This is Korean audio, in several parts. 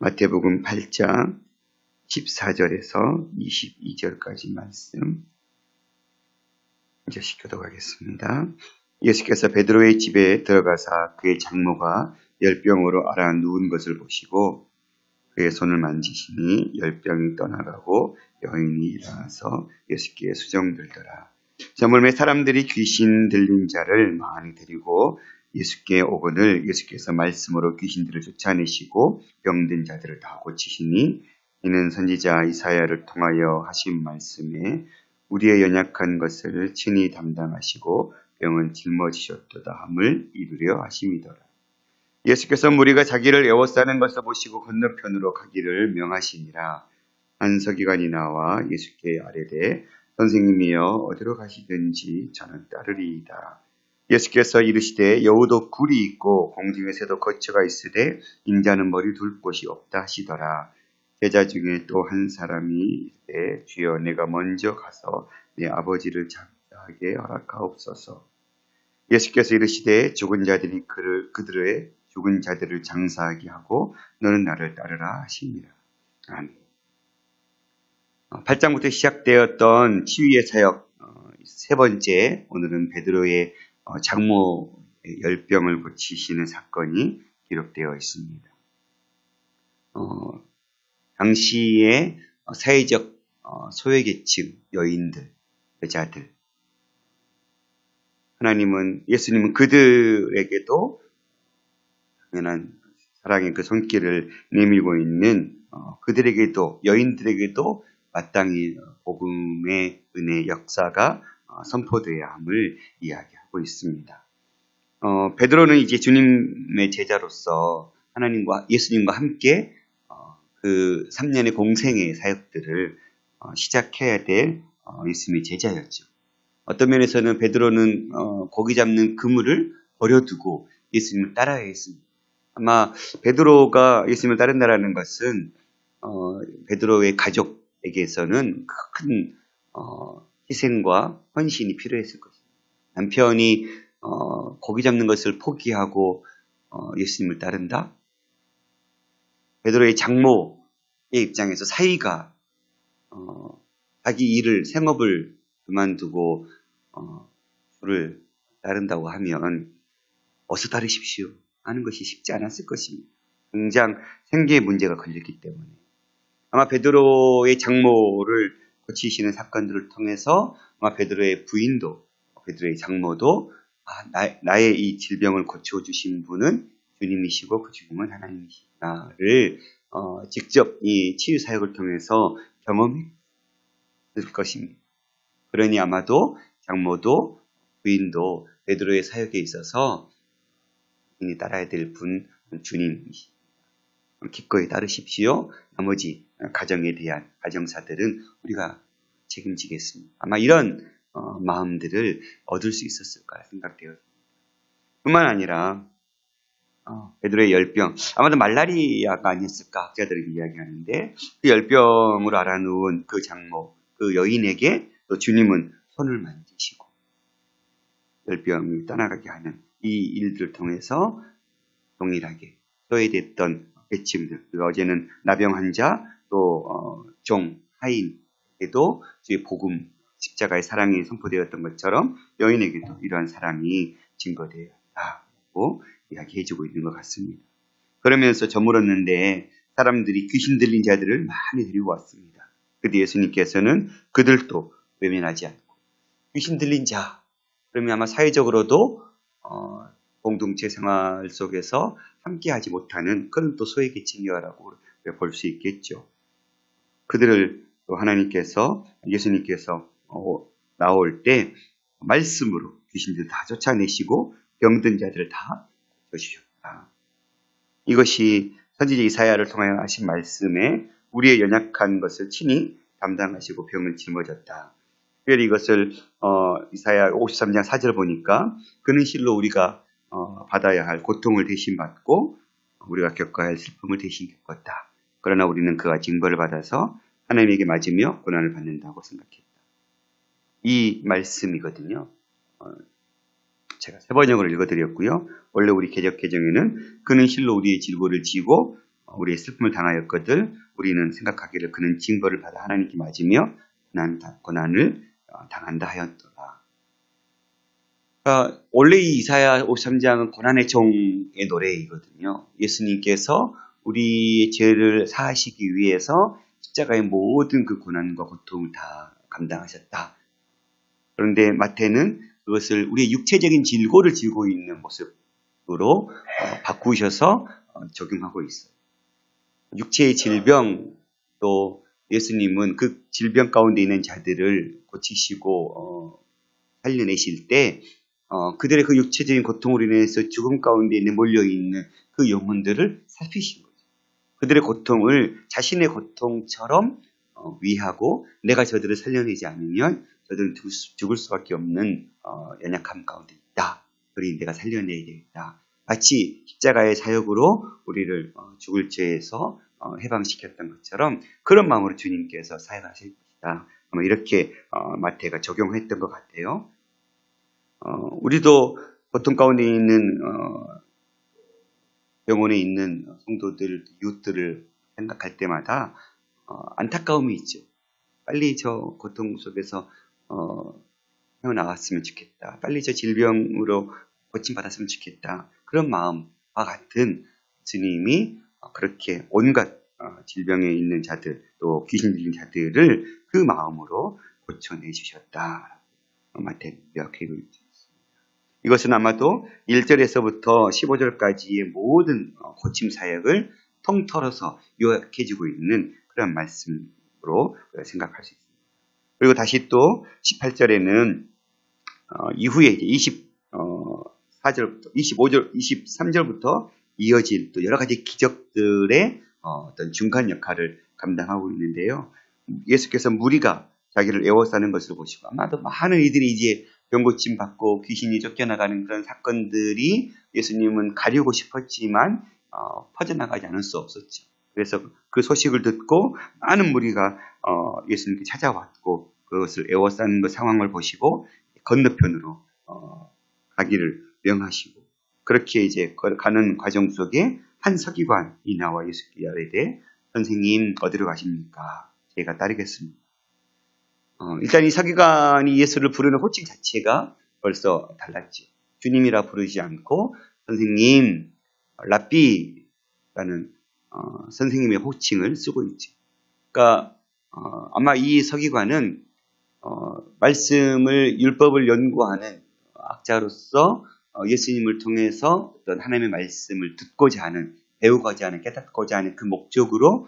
마태복음 8장 14절에서 22절까지 말씀 이제 교독하겠습니다. 예수께서 베드로의 집에 들어가사 그의 장모가 열병으로 앓아 누운 것을 보시고 그의 손을 만지시니 열병이 떠나가고 여인이 일어나서 예수께 수정들더라. 저물매 사람들이 귀신 들린 자를 많이 데리고 예수께 오거늘 예수께서 말씀으로 귀신들을 쫓아내시고 병든 자들을 다 고치시니 이는 선지자 이사야를 통하여 하신 말씀에 우리의 연약한 것을 친히 담당하시고 병은 짊어지셨도다 함을 이루려 하심이더라. 예수께서 무리가 자기를 에워싸는 것을 보시고 건너편으로 가기를 명하시니라. 한 서기관이 나와 예수께 아뢰되 선생님이여 어디로 가시든지 저는 따르리이다. 예수께서 이르시되 여우도 굴이 있고 공중의 새도 거처가 있으되 인자는 머리 둘 곳이 없다 하시더라. 제자 중에 또 한 사람이 이르되 주여 내가 먼저 가서 내 아버지를 장사하게 허락하옵소서. 예수께서 이르시되 죽은 자들이 그들의 죽은 자들을 장사하게 하고 너는 나를 따르라 하시니라. 아멘. 8장부터 시작되었던 치유의 사역 세 번째, 오늘은 베드로의 장모 열병을 고치시는 사건이 기록되어 있습니다. 당시의 사회적 소외계층, 여인들, 여자들, 예수님은 그들에게도 당연한 사랑의 그 손길을 내밀고 있는 그들에게도, 여인들에게도 마땅히 복음의 은혜 역사가 선포되어야 함을 이야기하고 있습니다. 베드로는 이제 주님의 제자로서 예수님과 함께 그 3년의 공생의 사역들을 시작해야 될 예수님의 제자였죠. 어떤 면에서는 베드로는 고기 잡는 그물을 버려두고 예수님을 따라야 했습니다. 아마 베드로가 예수님을 따른다라는 것은 베드로의 가족에게서는 큰 희생과 헌신이 필요했을 것입니다. 남편이 고기 잡는 것을 포기하고 예수님을 따른다? 베드로의 장모의 입장에서 사위가 자기 일을, 생업을 그만두고 주를 따른다고 하면 어서 따르십시오 하는 것이 쉽지 않았을 것입니다. 당장 생계에 문제가 걸렸기 때문에. 아마 베드로의 장모를 고치시는 사건들을 통해서 아마 베드로의 부인도, 베드로의 장모도 나의 이 질병을 고쳐주신 분은 주님이시고 그 주님은 하나님이시다를 직접 이 치유 사역을 통해서 경험했을 것입니다. 그러니 아마도 장모도 부인도 베드로의 사역에 있어서 따라야 될 분 주님이십니다. 기꺼이 따르십시오. 나머지 가정에 대한 가정사들은 우리가 책임지겠습니다. 아마 이런 마음들을 얻을 수 있었을까 생각되었습니다. 뿐만 아니라 베드로의 열병, 아마도 말라리아가 아니었을까 학자들이 이야기하는데 그 열병으로 앓아누운 그 장모, 그 여인에게 또 주님은 손을 만지시고 열병이 떠나가게 하는 이 일들을 통해서 동일하게 소외됐던 계층들, 어제는 나병 환자, 또 하인에게도 주의 복음, 십자가의 사랑이 선포되었던 것처럼 여인에게도 이러한 사랑이 증거되어야 한다고 이야기해주고 있는 것 같습니다. 그러면서 저물었는데 사람들이 귀신 들린 자들을 많이 데리고 왔습니다. 그때 예수님께서는 그들도 외면하지 않고 귀신 들린 자, 그러면 아마 사회적으로도 공동체 생활 속에서 함께하지 못하는 그런 또 소외계층이라고 볼 수 있겠죠. 그들을 또 예수님께서 나올 때 말씀으로 귀신들 다 쫓아내시고 병든 자들을 다 고쳐주셨다. 이것이 선지자 이사야를 통하여 하신 말씀에 우리의 연약한 것을 친히 담당하시고 병을 짊어졌다. 특별히 이것을 이사야 53장 4절 보니까 그는 실로 우리가 받아야 할 고통을 대신 받고 우리가 겪어야 할 슬픔을 대신 겪었다. 그러나 우리는 그가 징벌을 받아서 하나님에게 맞으며 고난을 받는다고 생각했다. 이 말씀이거든요. 제가 새 번역으로 읽어드렸고요. 원래 우리 개역 개정에는 그는 실로 우리의 질고를 지고 우리의 슬픔을 당하였거든 우리는 생각하기를 그는 징벌을 받아 하나님께 맞으며 고난을 당한다 하였더라. 원래 이 이사야 53장은 고난의 종의 노래이거든요. 예수님께서 우리의 죄를 사하시기 위해서 십자가의 모든 그 고난과 고통을 다 감당하셨다. 그런데 마태는 그것을 우리의 육체적인 질고를 지고 있는 모습으로 바꾸셔서 적용하고 있어요. 육체의 질병, 또 예수님은 그 질병 가운데 있는 자들을 고치시고 살려내실 때 그들의 그 육체적인 고통으로 인해서 죽음 가운데 몰려있는 그 영혼들을 살피신 거죠. 그들의 고통을 자신의 고통처럼 위하고 내가 저들을 살려내지 않으면 저들은 죽을 수밖에 없는 연약함 가운데 있다. 그러니 내가 살려내야 되겠다. 마치 십자가의 사역으로 우리를 죽을 죄에서 해방시켰던 것처럼 그런 마음으로 주님께서 사역하실 것이다. 이렇게 마태가 적용했던 것 같아요. 우리도 고통 가운데 있는 병원에 있는 성도들, 이웃들을 생각할 때마다 안타까움이 있죠. 빨리 저 고통 속에서 헤어나왔으면 좋겠다. 빨리 저 질병으로 고침받았으면 좋겠다. 그런 마음과 같은 주님이 그렇게 온갖 질병에 있는 자들, 또 귀신 들린 자들을 그 마음으로 고쳐내 주셨다. 마태는 기록하고 있습니다. 이것은 아마도 1절에서부터 15절까지의 모든 고침 사역을 통틀어서 요약해주고 있는 그런 말씀으로 생각할 수 있습니다. 그리고 다시 또 18절에는 이후에 이제 24절부터 25절, 23절부터 이어질 또 여러 가지 기적들의 어떤 중간 역할을 감당하고 있는데요. 예수께서 무리가 자기를 애워싸는 것을 보시고 아마도 많은 이들이 이제 병고침 받고 귀신이 쫓겨나가는 그런 사건들이 예수님은 가리고 싶었지만 퍼져나가지 않을 수 없었죠. 그래서 그 소식을 듣고 많은 무리가 예수님께 찾아왔고 그것을 애워싸는 그 상황을 보시고 건너편으로 가기를 명하시고 그렇게 이제 가는 과정 속에 한 서기관이 나와 예수께 이르되 선생님 어디로 가십니까? 제가 따르겠습니다. 일단 이 서기관이 예수를 부르는 호칭 자체가 벌써 달랐죠. 주님이라 부르지 않고 선생님, 랍비라는 선생님의 호칭을 쓰고 있죠. 그러니까 아마 이 서기관은 말씀을 율법을 연구하는 악자로서 예수님을 통해서 어떤 하나님의 말씀을 듣고자 하는, 배우고자 하는, 깨닫고자 하는 그 목적으로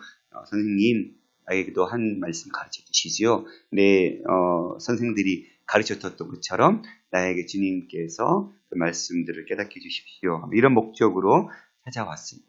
선생님 나에게도 한 말씀 가르쳐 주시지요. 선생들이 가르쳐 줬던 것처럼 나에게 주님께서 그 말씀들을 깨닫게 해주십시오. 이런 목적으로 찾아왔습니다.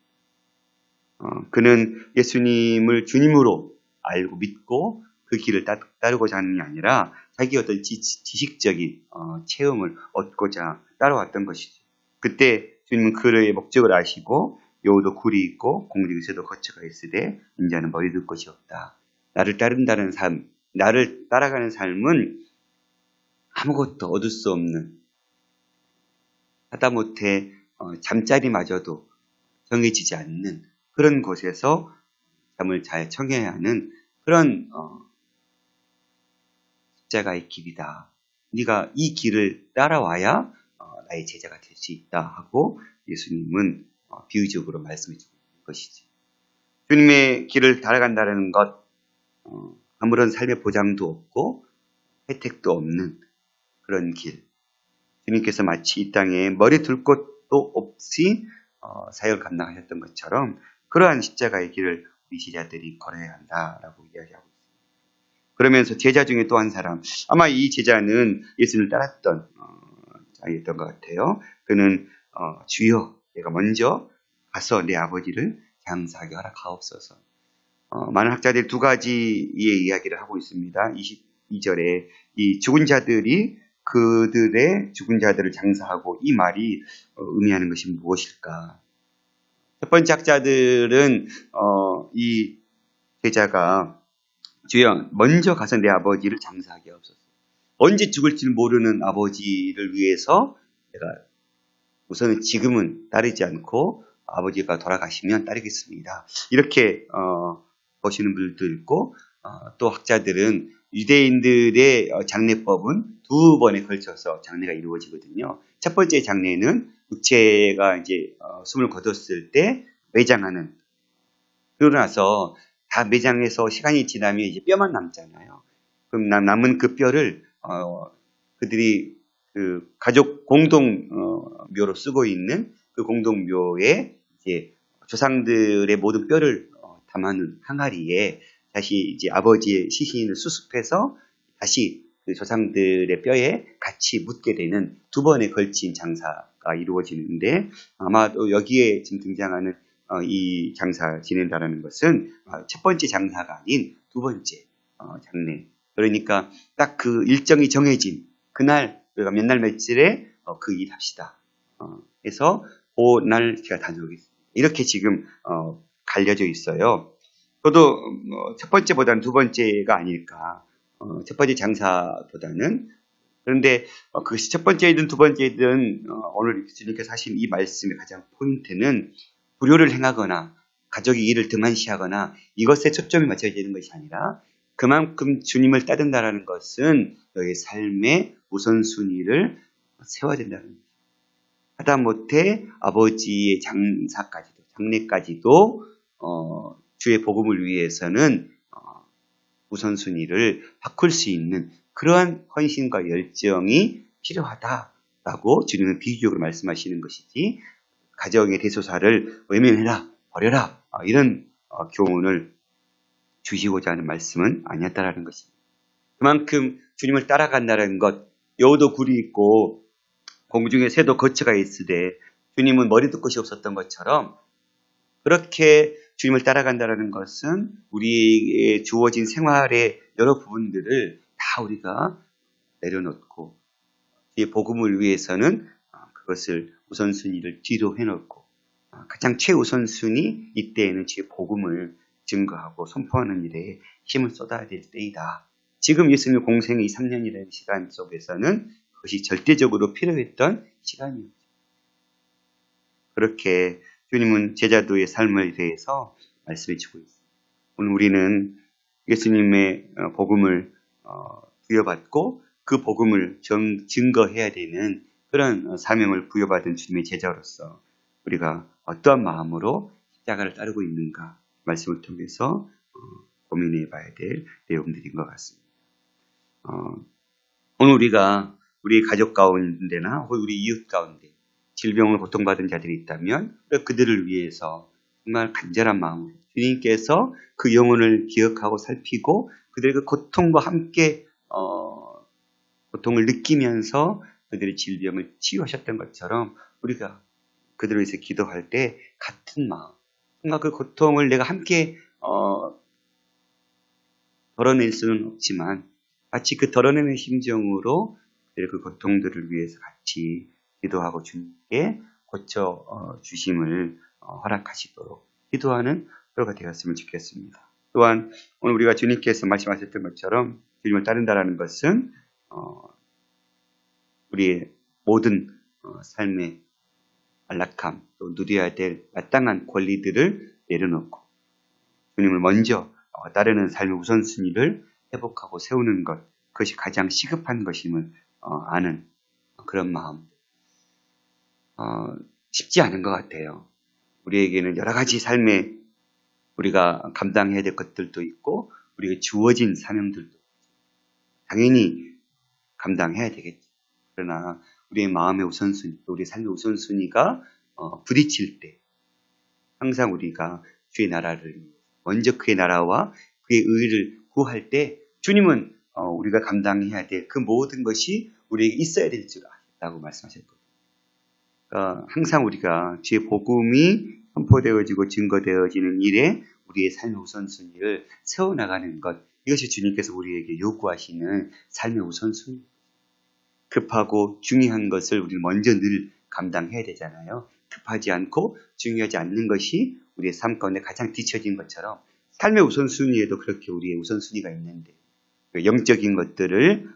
그는 예수님을 주님으로 알고 믿고 그 길을 따르고자 하는 게 아니라 자기 어떤 지식적인 체험을 얻고자 따라왔던 것이죠. 그때 주님은 그의 목적을 아시고 여우도 굴이 있고 공중의 새도 거처가 있으되 인자는 머리 둘 것이 없다. 나를 따른다는 삶, 나를 따라가는 삶은 아무것도 얻을 수 없는, 하다못해 잠자리마저도 정해지지 않는 그런 곳에서 잠을 잘 청해야 하는 그런 십자가의 길이다. 네가 이 길을 따라와야 나의 제자가 될 수 있다 하고 예수님은 비유적으로 말씀해 주고 있는 것이지. 주님의 길을 따라간다는 것, 아무런 삶의 보장도 없고 혜택도 없는 그런 길. 주님께서 마치 이 땅에 머리 둘 곳도 없이 사역을 감당하셨던 것처럼 그러한 십자가의 길을 우리 제자들이 걸어야 한다라고 이야기하고 있습니다. 그러면서 제자 중에 또 한 사람, 아마 이 제자는 예수님을 따랐던 자였던 것 같아요. 그는 주여, 내가 먼저 가서 내 아버지를 장사하게 허락하옵소서. 많은 학자들이 두 가지의 이야기를 하고 있습니다. 22절에 이 죽은 자들이 그들의 죽은 자들을 장사하고 이 말이 의미하는 것이 무엇일까? 첫 번째 학자들은 이 제자가 주여 먼저 가서 내 아버지를 장사하게 하옵소서. 언제 죽을지 모르는 아버지를 위해서 내가 우선은 지금은 따르지 않고 아버지가 돌아가시면 따르겠습니다. 이렇게 보시는 분들도 있고 또 학자들은 유대인들의 장례법은 두 번에 걸쳐서 장례가 이루어지거든요. 첫 번째 장례는 육체가 이제 숨을 거뒀을 때 매장하는, 그러고 나서 다 매장해서 시간이 지나면 이제 뼈만 남잖아요. 그럼 남은 그 뼈를 그들이 그 가족 공동 묘로 쓰고 있는 그 공동묘에 이제 조상들의 모든 뼈를 담아놓은 항아리에 다시 이제 아버지의 시신을 수습해서 다시 그 조상들의 뼈에 같이 묻게 되는 두 번에 걸친 장사가 이루어지는데, 아마도 여기에 지금 등장하는 이 장사 지낸다라는 것은 첫 번째 장사가 아닌 두 번째 장례. 그러니까 딱 그 일정이 정해진 그날 우리가 몇 날 며칠에 그 일 합시다. 해서 그날 제가 다녀오겠습니다. 이렇게 지금 갈려져 있어요. 저도 첫 번째보다는 두 번째가 아닐까. 첫 번째 장사보다는. 그런데 그것이 첫 번째이든 두 번째이든 오늘 주님께서 하신 이 말씀의 가장 포인트는 불효를 행하거나 가족이 일을 등한시하거나 이것에 초점이 맞춰야 되는 것이 아니라 그만큼 주님을 따른다는 것은 너의 삶의 우선순위를 세워야 된다는 거죠. 하다못해 아버지의 장례까지도 주의 복음을 위해서는 우선순위를 바꿀 수 있는 그러한 헌신과 열정이 필요하다라고 주님은 비유적으로 말씀하시는 것이지, 가정의 대소사를 외면해라, 버려라 이런 교훈을 주시고자 하는 말씀은 아니었다라는 것입니다. 그만큼 주님을 따라간다는 것, 여우도 굴이 있고 공중에 새도 거처가 있으되 주님은 머리도 끝이 없었던 것처럼, 그렇게 주님을 따라간다는 것은 우리에게 주어진 생활의 여러 부분들을 다 우리가 내려놓고 이 복음을 위해서는 그것을 우선순위를 뒤로 해놓고 가장 최우선순위 이때에는 주의 복음을 증거하고 선포하는 일에 힘을 쏟아야 될 때이다. 지금 예수님의 공생의 3년이라는 시간 속에서는 그것이 절대적으로 필요했던 시간이었죠. 그렇게 주님은 제자도의 삶에 대해서 말씀해 주고 있습니다. 오늘 우리는 예수님의 복음을 부여받고 그 복음을 증거해야 되는 그런 사명을 부여받은 주님의 제자로서 우리가 어떠한 마음으로 십자가를 따르고 있는가 말씀을 통해서 고민해 봐야 될 내용들인 것 같습니다. 오늘 우리가 우리 가족 가운데나 혹은 우리 이웃 가운데 질병을 고통받은 자들이 있다면 그들을 위해서 정말 간절한 마음으로 주님께서 그 영혼을 기억하고 살피고 그들의 그 고통과 함께 고통을 느끼면서 그들의 질병을 치유하셨던 것처럼 우리가 그들을 위해서 기도할 때 같은 마음, 정말 그 고통을 내가 함께 덜어낼 수는 없지만 마치 그 덜어내는 심정으로 그 고통들을 위해서 같이 기도하고 주님께 고쳐 주심을 허락하시도록 기도하는 하루가 되었으면 좋겠습니다. 또한 오늘 우리가 주님께서 말씀하셨던 것처럼 주님을 따른다는 것은 우리의 모든 삶의 안락함, 또 누려야 될 마땅한 권리들을 내려놓고 주님을 먼저 따르는 삶의 우선순위를 회복하고 세우는 것, 그것이 가장 시급한 것임을 아는 그런 마음. 쉽지 않은 것 같아요. 우리에게는 여러 가지 삶에 우리가 감당해야 될 것들도 있고 우리에게 주어진 사명들도 당연히 감당해야 되겠죠. 그러나 우리의 마음의 우선순위, 우리의 삶의 우선순위가 부딪힐 때 항상 우리가 주의 나라를 먼저 그의 나라와 그의 의를 구할 때 주님은 우리가 감당해야 될 그 모든 것이 우리에게 있어야 될 줄 아셨다고 말씀하셨거든요. 그러니까 항상 우리가 주의 복음이 선포되어지고 증거되어지는 일에 우리의 삶의 우선순위를 세워나가는 것, 이것이 주님께서 우리에게 요구하시는 삶의 우선순위. 급하고 중요한 것을 우리는 먼저 늘 감당해야 되잖아요. 급하지 않고 중요하지 않는 것이 우리의 삶 가운데 가장 뒤처진 것처럼 삶의 우선순위에도 그렇게 우리의 우선순위가 있는데 영적인 것들을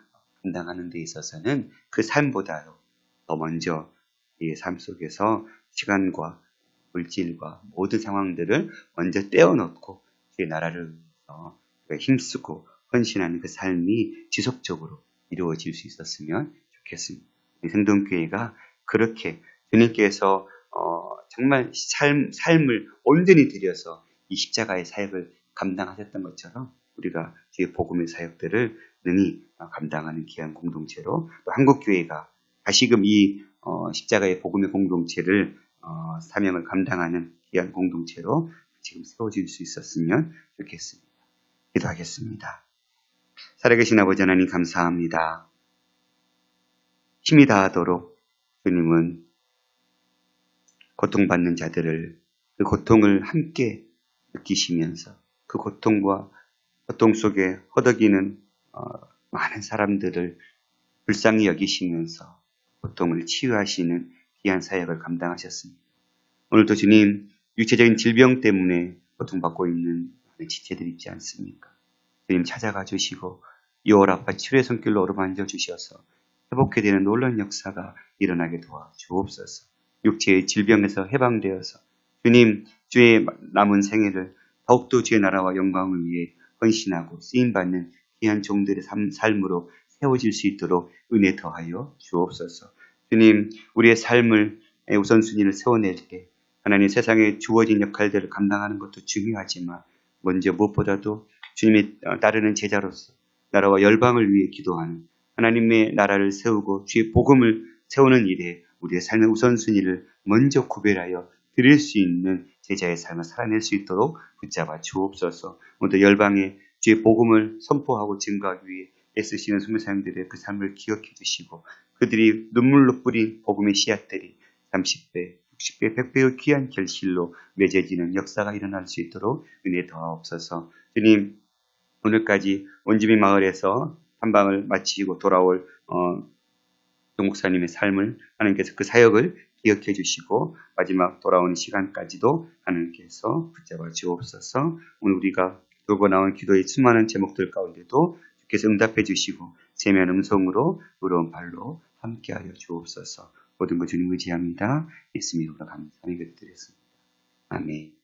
감당하는 데 있어서는 그 삶보다도 더 먼저 우리의 삶 속에서 시간과 물질과 모든 상황들을 먼저 떼어놓고 주의 나라를 위해서 힘쓰고 헌신하는 그 삶이 지속적으로 이루어질 수 있었으면 좋겠습니다. 생동교회가 그렇게 주님께서 정말 삶을 온전히 들여서 이 십자가의 사역을 감당하셨던 것처럼 우리가 주의 복음의 사역들을 능히 감당하는 귀한 공동체로 또 한국교회가 다시금 이 십자가의 복음의 공동체를 사명을 감당하는 귀한 공동체로 지금 세워질 수 있었으면 좋겠습니다. 기도하겠습니다. 살아계신 아버지 하나님 감사합니다. 힘이 다하도록 주님은 고통받는 자들을 그 고통을 함께 느끼시면서 그 고통과 고통 속에 허덕이는 많은 사람들을 불쌍히 여기시면서 고통을 치유하시는 귀한 사역을 감당하셨습니다. 오늘도 주님 육체적인 질병 때문에 고통받고 있는 많은 지체들이 있지 않습니까? 주님 찾아가 주시고 이오라파 치료의 손길로 어루만져 주셔서 회복해 되는 놀라운 역사가 일어나게 도와 주옵소서. 육체의 질병에서 해방되어서 주님 주의 남은 생애를 더욱더 주의 나라와 영광을 위해 헌신하고 쓰임받는 귀한 종들의 삶으로 세워질 수 있도록 은혜 더하여 주옵소서. 주님 우리의 삶을 우선순위를 세워낼 때 하나님 세상에 주어진 역할들을 감당하는 것도 중요하지만 먼저 무엇보다도 주님의 따르는 제자로서 나라와 열방을 위해 기도하는 하나님의 나라를 세우고 주의 복음을 세우는 일에 우리의 삶의 우선순위를 먼저 구별하여 드릴 수 있는 제자의 삶을 살아낼 수 있도록 붙잡아 주옵소서. 오늘 열방에 주의 복음을 선포하고 증거하기 위해 애쓰시는 선교사님들의 그 삶을 기억해 주시고 그들이 눈물로 뿌린 복음의 씨앗들이 30배, 60배, 100배의 귀한 결실로 맺어지는 역사가 일어날 수 있도록 은혜 더하옵소서. 주님 오늘까지 원주민 마을에서 탐방을 마치고 돌아올 정 목사님의 삶을 하나님께서 그 사역을 기억해 주시고 마지막 돌아오는 시간까지도 하나님께서 붙잡아 주옵소서. 오늘 우리가 돌고 나온 기도의 수많은 제목들 가운데도 주께서 응답해 주시고 세미한 음성으로 의로운 발로 함께하여 주옵소서. 모든 것 주님 의지합니다. 예수님 이름으로 감사하며 기도드렸습니다. 아멘.